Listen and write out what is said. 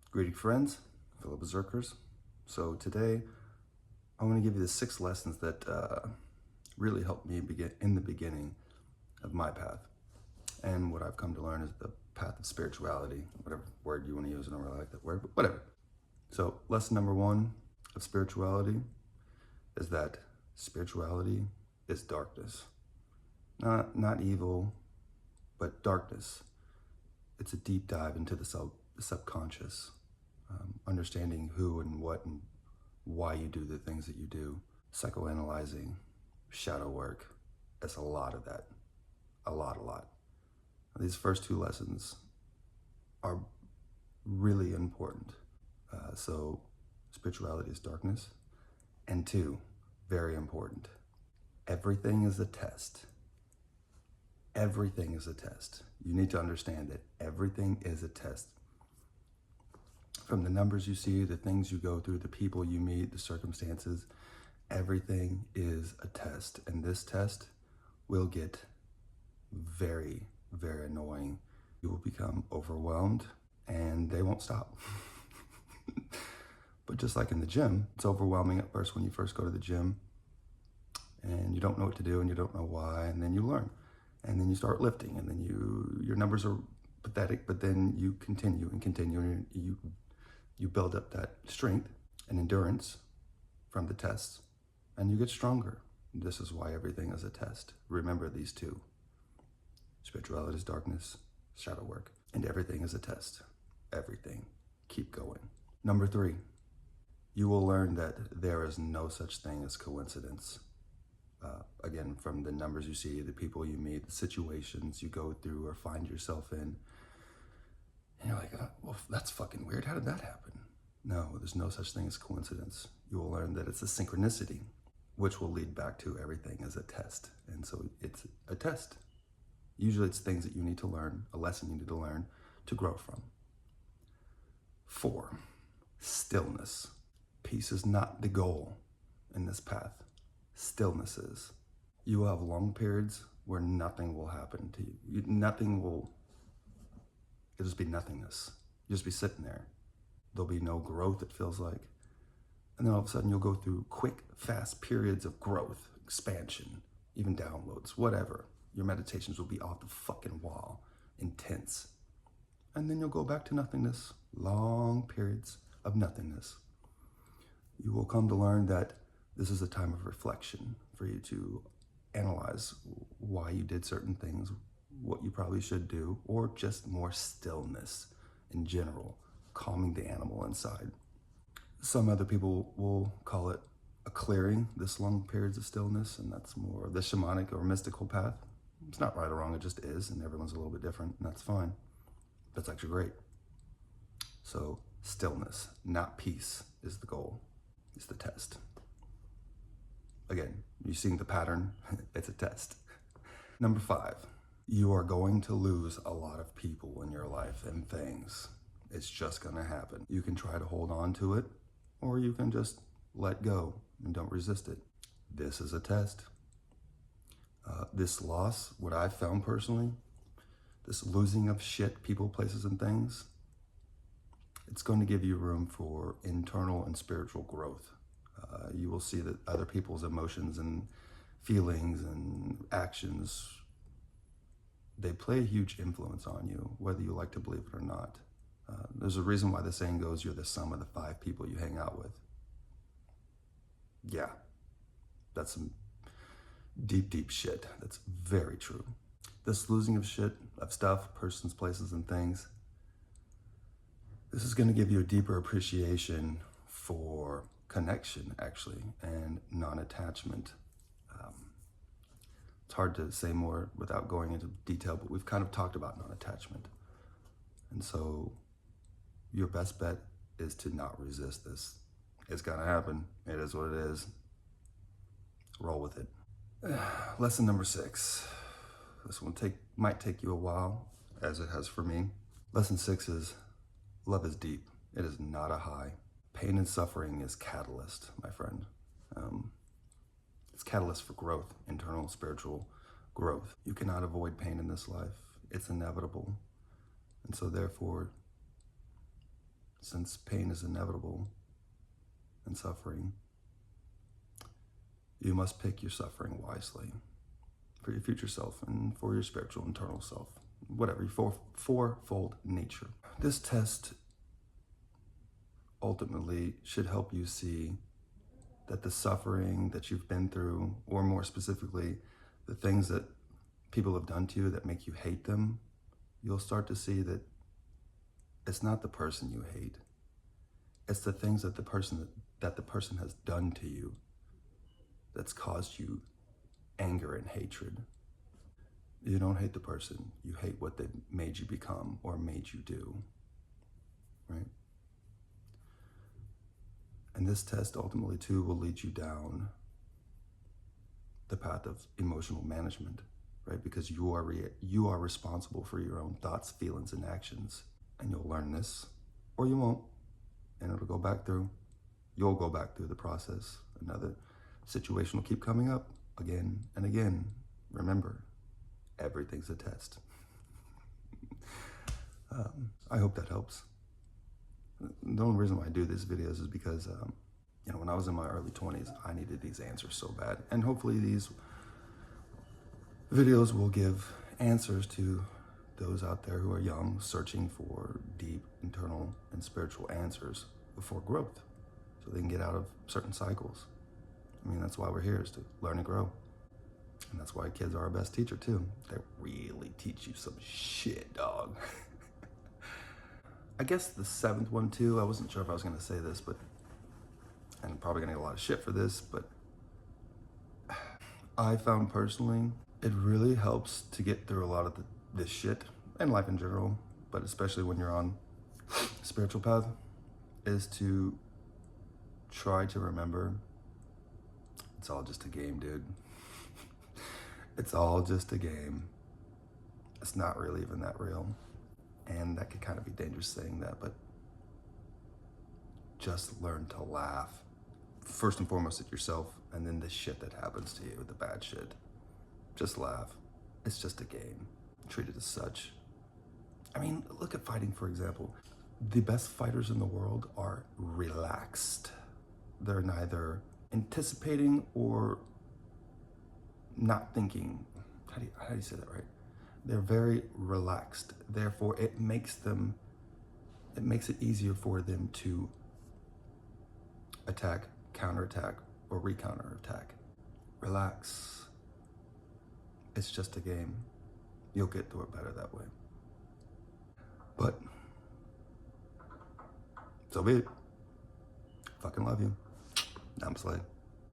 Greetings, friends, fellow berserkers. So today, I want to give you the 6 lessons that really helped me begin in the beginning of my path. And what I've come to learn is the path of spirituality, whatever word you want to use. I don't really like that word, but whatever. So lesson number 1 of spirituality is that spirituality is darkness. Not evil, but darkness. It's a deep dive into the subconscious. Understanding who and what and why you do the things that you do, psychoanalyzing, shadow work. It's a lot of that, a lot. These first 2 lessons are really important. So spirituality is darkness, and 2, very important, everything is a test. Everything is a test. You need to understand that everything is a test. From the numbers you see, the things you go through, the people you meet, the circumstances, everything is a test. And this test will get very, very annoying. You will become overwhelmed and they won't stop. But just like in the gym, it's overwhelming at first when you first go to the gym and you don't know what to do and you don't know why, and then you learn. And then you start lifting, and then your numbers are pathetic, but then you continue and continue, and you build up that strength and endurance from the tests, and you get stronger. This is why everything is a test. Remember these 2. Spirituality is darkness, shadow work, and everything is a test. Everything. Keep going. Number 3, you will learn that there is no such thing as coincidence. Again, from the numbers you see, the people you meet, the situations you go through or find yourself in, and you're like, oh, well, that's fucking weird. How did that happen? No, there's no such thing as coincidence. You will learn that it's a synchronicity, which will lead back to everything as a test. And so it's a test. Usually it's things that you need to learn, a lesson you need to learn to grow from. 4, stillness. Peace is not the goal in this path. Stillness is. You will have long periods where nothing will happen to you. It'll just be nothingness. You'll just be sitting there. There'll be no growth, it feels like. And then all of a sudden you'll go through quick, fast periods of growth, expansion, even downloads, whatever. Your meditations will be off the fucking wall, intense. And then you'll go back to nothingness, long periods of nothingness. You will come to learn that this is a time of reflection for you to analyze why you did certain things, what you probably should do, or just more stillness in general, calming the animal inside. Some other people will call it a clearing, this long periods of stillness, and that's more of the shamanic or mystical path. It's not right or wrong, it just is, and everyone's a little bit different, and that's fine. That's actually great. So stillness, not peace, is the goal. It's the test. Again, you're seeing the pattern, it's a test. Number 5, you are going to lose a lot of people in your life and things. It's just gonna happen. You can try to hold on to it, or you can just let go and don't resist it. This is a test. This loss, what I've found personally, this losing of shit, people, places, and things, it's going to give you room for internal and spiritual growth. You will see that other people's emotions and feelings and actions, they play a huge influence on you, whether you like to believe it or not. There's a reason why the saying goes, you're the sum of the 5 people you hang out with. Yeah, that's some deep shit. That's very true. This losing of shit, of stuff, persons, places, and things, this is going to give you a deeper appreciation for connection, actually, and non-attachment. It's hard to say more without going into detail, but we've kind of talked about non-attachment. And so your best bet is to not resist this. It's gonna happen. It is what it is. Roll with it. Lesson number 6. This one might take you a while, as it has for me. Lesson 6 is, love is deep. It is not a high. Pain and suffering is catalyst, my friend. It's catalyst for growth, internal spiritual growth. You cannot avoid pain in this life. It's inevitable. And so therefore, since pain is inevitable and suffering, you must pick your suffering wisely for your future self and for your spiritual internal self, whatever, your fourfold nature. This test ultimately should help you see that the suffering that you've been through, or more specifically, the things that people have done to you that make you hate them, you'll start to see that it's not the person you hate. It's the things that the person has done to you that's caused you anger and hatred. You don't hate the person, you hate what they made you become or made you do, right? And this test ultimately too will lead you down the path of emotional management, right? Because you are responsible for your own thoughts, feelings, and actions. And you'll learn this, or you won't, and it'll go back through. You'll go back through the process. Another situation will keep coming up again and again. Remember, everything's a test. I hope that helps. The only reason why I do these videos is because, when I was in my early 20s, I needed these answers so bad. And hopefully these videos will give answers to those out there who are young, searching for deep internal and spiritual answers for growth, so they can get out of certain cycles. I mean, that's why we're here, is to learn and grow. And that's why kids are our best teacher too. They really teach you some shit, dog. I guess the seventh one too, I wasn't sure if I was gonna say this, but, and I'm probably gonna get a lot of shit for this, but I found personally, it really helps to get through a lot of this shit, and life in general, but especially when you're on a spiritual path, is to try to remember it's all just a game, dude. It's all just a game. It's not really even that real. And that could kind of be dangerous saying that, but just learn to laugh. First and foremost at yourself, and then the shit that happens to you, the bad shit. Just laugh. It's just a game. Treat it as such. I mean, look at fighting, for example. The best fighters in the world are relaxed. They're neither anticipating or not thinking. How do you say that right? They're very relaxed. Therefore, it makes it easier for them to attack, counterattack, or re-counterattack. Relax. It's just a game. You'll get through it better that way. But, so be it. Fucking love you. Namaste.